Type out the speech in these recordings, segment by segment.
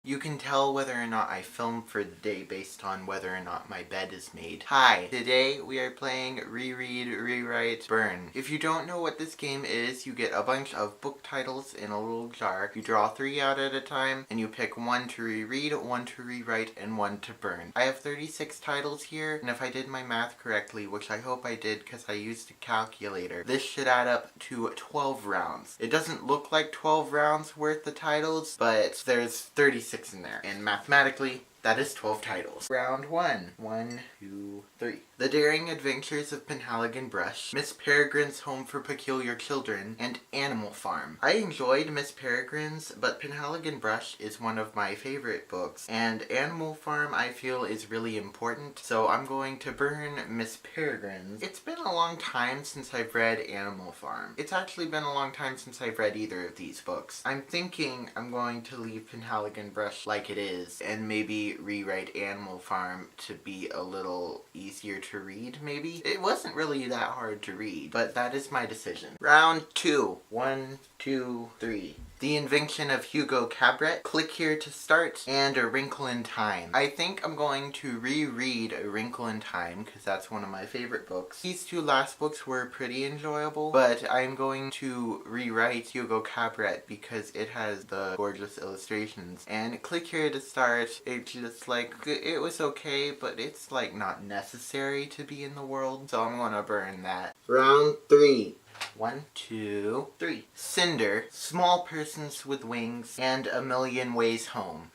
You can tell whether or not I film for the day based on whether or not my bed is made. Hi, today we are playing Reread, Rewrite, Burn. If you don't know what this game is, you get a bunch of book titles in a little jar. You draw 3 out at a time, and you pick 1 to reread, 1 to rewrite, and 1 to burn. I have 36 titles here, and if I did my math correctly, which I hope I did because I used a calculator, this should add up to 12 rounds. It doesn't look like 12 rounds worth of titles, but there's 36 in there, and mathematically that is 12 titles. Round 1. 1, 2, 3. The Daring Adventures of Penhaligon Brush, Miss Peregrine's Home for Peculiar Children, and Animal Farm. I enjoyed Miss Peregrine's, but Penhaligon Brush is one of my favorite books, and Animal Farm I feel is really important, so I'm going to burn Miss Peregrine's. It's been a long time since I've read Animal Farm. It's actually been a long time since I've read either of these books. I'm thinking I'm going to leave Penhaligon Brush like it is, and maybe rewrite Animal Farm to be a little easier to read, maybe? It wasn't really that hard to read, but that is my decision. Round 2. 1, 2, 3. The Invention of Hugo Cabret, Click Here to Start, and A Wrinkle in Time. I think I'm going to reread A Wrinkle in Time because that's one of my favorite books. These 2 last books were pretty enjoyable, but I'm going to rewrite Hugo Cabret because it has the gorgeous illustrations. And Click Here to Start, it's just like, it was okay, but it's like not necessary to be in the world, so I'm gonna burn that. Round 3. 1, 2, 3. Cinder, Small Persons with Wings, and A Million Ways Home.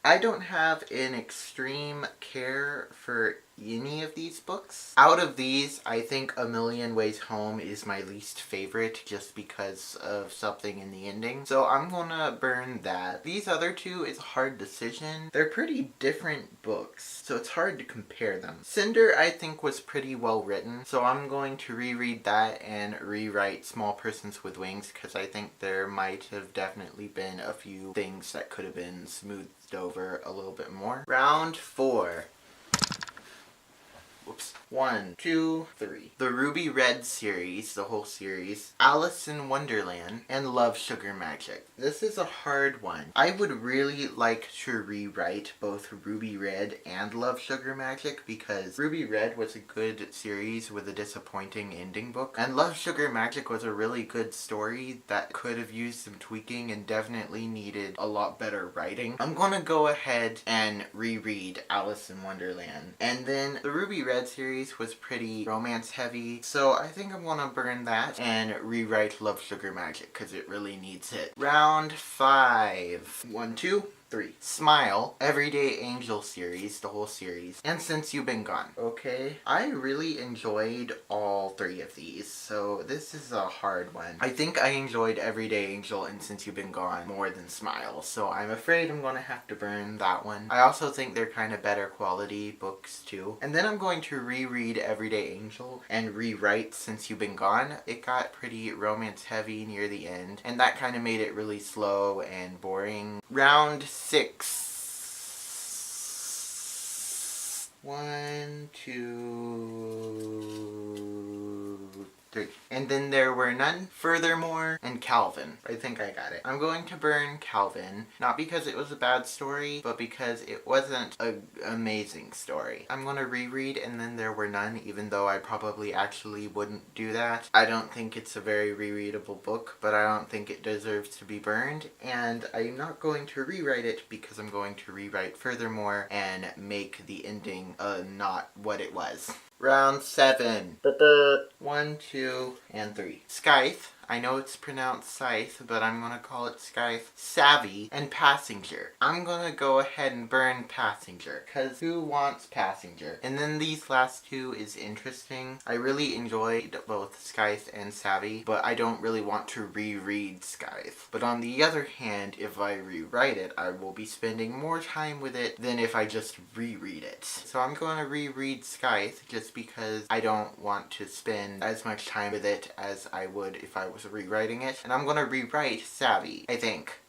I don't have an extreme care for any of these books. Out of these, I think A Million Ways Home is my least favorite just because of something in the ending. So I'm gonna burn that. These other 2 is a hard decision. They're pretty different books, so it's hard to compare them. Cinder, I think, was pretty well written, so I'm going to reread that and rewrite Small Persons with Wings because I think there might have definitely been a few things that could have been smoothed over a little bit more. Round 4. Whoops. 1, 2, 3. The Ruby Red series, the whole series, Alice in Wonderland, and Love Sugar Magic. This is a hard one. I would really like to rewrite both Ruby Red and Love Sugar Magic because Ruby Red was a good series with a disappointing ending book, and Love Sugar Magic was a really good story that could have used some tweaking and definitely needed a lot better writing. I'm gonna go ahead and reread Alice in Wonderland. And then the Ruby Red series was pretty romance heavy, so I think I'm gonna burn that and rewrite Love Sugar Magic because it really needs it. Round 5. 1, 2, 3. Smile, Everyday Angel series, the whole series, and Since You've Been Gone. Okay, I really enjoyed all 3 of these, so this is a hard one. I think I enjoyed Everyday Angel and Since You've Been Gone more than Smile, so I'm afraid I'm gonna have to burn that one. I also think they're kind of better quality books too. And then I'm going to reread Everyday Angel and rewrite Since You've Been Gone. It got pretty romance heavy near the end, and that kind of made it really slow and boring. Round 6. 1, 2, 3. And then there were none. Furthermore, and Calvin. I think I got it. I'm going to burn Calvin, not because it was a bad story, but because it wasn't an amazing story. I'm going to reread And Then There Were None, even though I probably actually wouldn't do that. I don't think it's a very rereadable book, but I don't think it deserves to be burned, and I'm not going to rewrite it because I'm going to rewrite Furthermore and make the ending not what it was. Round 7. 1, 2, and 3. Scythe. I know it's pronounced Scythe, but I'm gonna call it Scythe. Savvy, and Passenger. I'm gonna go ahead and burn Passenger, cause who wants Passenger? And then these last 2 is interesting. I really enjoyed both Scythe and Savvy, but I don't really want to reread Scythe. But on the other hand, if I rewrite it, I will be spending more time with it than if I just reread it. So I'm gonna reread Scythe just because I don't want to spend as much time with it as I would if I was rewriting it. And I'm gonna rewrite Savvy, I think.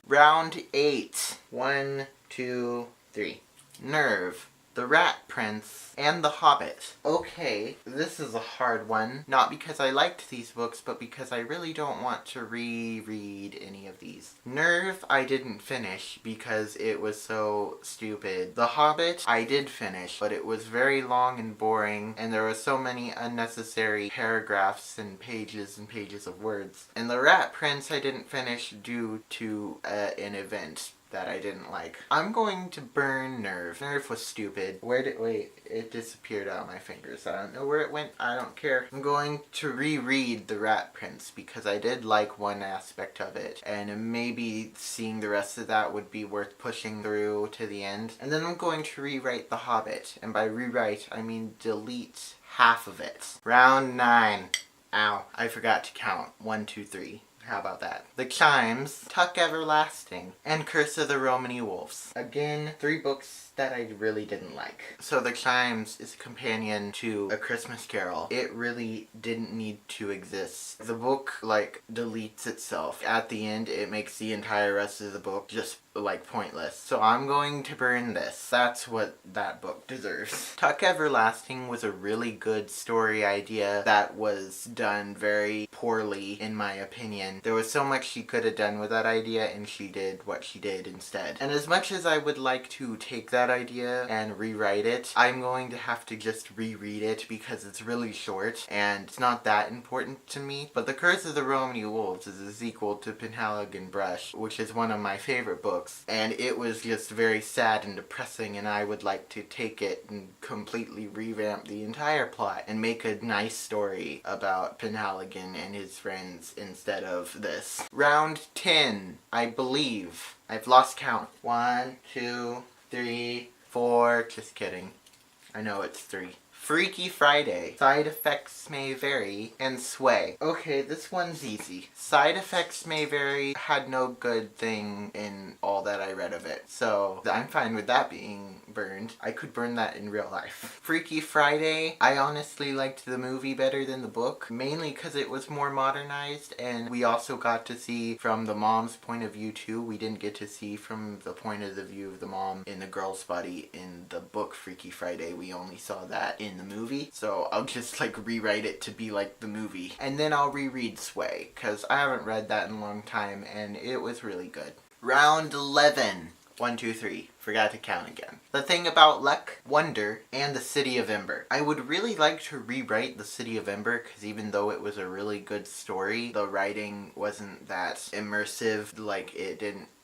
Round 8. 1, 2, 3. Nerve, The Rat Prince, and The Hobbit. Okay, this is a hard one. Not because I liked these books, but because I really don't want to reread any of these. Nerve, I didn't finish because it was so stupid. The Hobbit, I did finish, but it was very long and boring, and there were so many unnecessary paragraphs and pages of words. And The Rat Prince, I didn't finish due to an event that I didn't like. I'm going to burn Nerve. Nerve was stupid. Wait, it disappeared out of my fingers. I don't know where it went. I don't care. I'm going to reread The Rat Prince because I did like one aspect of it, and maybe seeing the rest of that would be worth pushing through to the end. And then I'm going to rewrite The Hobbit, and by rewrite I mean delete half of it. Round 9. Ow, I forgot to count. 1, 2, 3. How about that? The Chimes, Tuck Everlasting, and Curse of the Romany Wolves. Again, 3 books that I really didn't like. So The Chimes is a companion to A Christmas Carol. It really didn't need to exist. The book, deletes itself. At the end, it makes the entire rest of the book just, pointless. So I'm going to burn this. That's what that book deserves. Tuck Everlasting was a really good story idea that was done very poorly, in my opinion. There was so much she could have done with that idea, and she did what she did instead. And as much as I would like to take that idea and rewrite it, I'm going to have to just reread it because it's really short and it's not that important to me. But The Curse of the Romany Wolves is a sequel to Penhaligon Brush, which is one of my favorite books, and it was just very sad and depressing, and I would like to take it and completely revamp the entire plot and make a nice story about Penhaligon and his friends instead of this. Round 10, I believe. I've lost count. 1, 2, 3, 4, just kidding. I know it's 3. Freaky Friday, Side Effects May Vary, and Sway. Okay, this one's easy. Side Effects May Vary had no good thing in all that I read of it, so I'm fine with that being burned. I could burn that in real life. Freaky Friday, I honestly liked the movie better than the book, mainly because it was more modernized, and we also got to see from the mom's point of view too. We didn't get to see from the point of the view of the mom in the girl's body in the book Freaky Friday. We only saw that in the movie, so I'll just rewrite it to be like the movie. And then I'll reread Sway, because I haven't read that in a long time and it was really good. Round 11. 1, 2, 3. Forgot to count again. The Thing About Luck, Wonder, and The City of Ember. I would really like to rewrite The City of Ember because even though it was a really good story, the writing wasn't that immersive.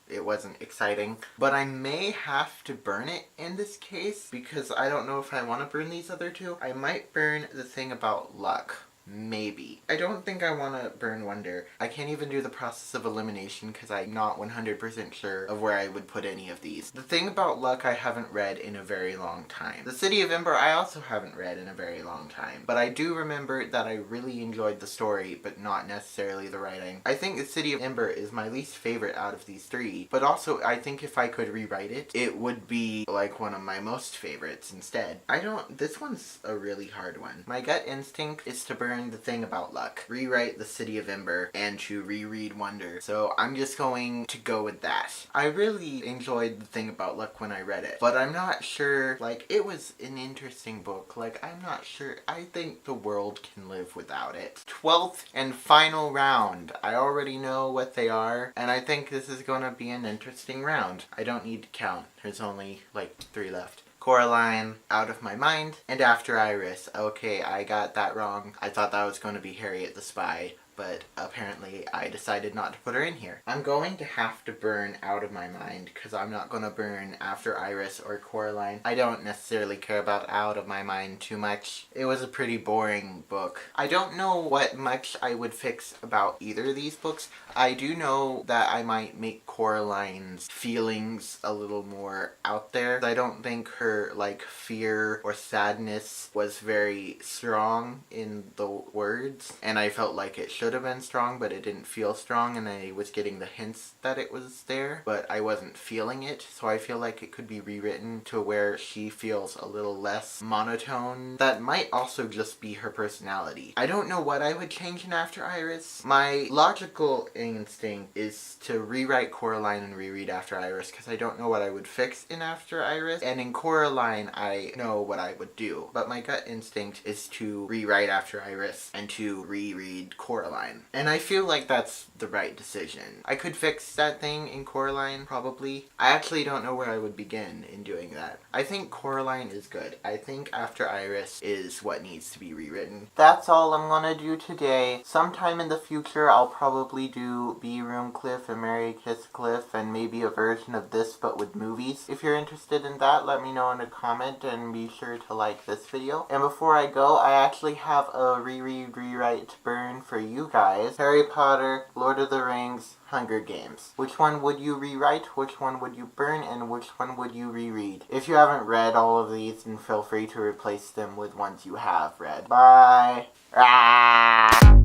It wasn't exciting. But I may have to burn it in this case because I don't know if I want to burn these other 2. I might burn The Thing About Luck. Maybe. I don't think I want to burn Wonder. I can't even do the process of elimination because I'm not 100% sure of where I would put any of these. The Thing About Luck I haven't read in a very long time. The City of Ember I also haven't read in a very long time. But I do remember that I really enjoyed the story, but not necessarily the writing. I think The City of Ember is my least favorite out of these 3. But also, I think if I could rewrite it, it would be one of my most favorites instead. This one's a really hard one. My gut instinct is to burn The Thing About Luck, rewrite The City of Ember, and to reread Wonder. So I'm just going to go with that. I really enjoyed The Thing About Luck when I read it, but I'm not sure, it was an interesting book. I'm not sure. I think the world can live without it. 12th and final round. I already know what they are, and I think this is going to be an interesting round. I don't need to count. There's only 3 left. Coraline, Out of My Mind, and After Iris. Okay, I got that wrong. I thought that was going to be Harriet the Spy, but apparently I decided not to put her in here. I'm going to have to burn Out of My Mind because I'm not going to burn After Iris or Coraline. I don't necessarily care about Out of My Mind too much. It was a pretty boring book. I don't know what much I would fix about either of these books. I do know that I might make Coraline's feelings a little more out there. I don't think her fear or sadness was very strong in the words, and I felt like it should have been strong, but it didn't feel strong, and I was getting the hints that it was there, but I wasn't feeling it, so I feel like it could be rewritten to where she feels a little less monotone. That might also just be her personality. I don't know what I would change in After Iris. My logical instinct is to rewrite Coraline and reread After Iris because I don't know what I would fix in After Iris, and in Coraline I know what I would do, but my gut instinct is to rewrite After Iris and to reread Coraline, and I feel like that's the right decision. I could fix that thing in Coraline, probably. I actually don't know where I would begin in doing that. I think Coraline is good. I think After Iris is what needs to be rewritten. That's all I'm gonna do today. Sometime in the future I'll probably do B-Room Cliff and Mary Kiss Cliff and maybe a version of this but with movies. If you're interested in that, let me know in a comment and be sure to like this video. And before I go, I actually have a reread, rewrite, burn for you guys. Harry Potter, Lord of the Rings, Hunger Games. Which one would you rewrite, which one would you burn, and which one would you reread? If you haven't read all of these, then feel free to replace them with ones you have read. Bye! Ah!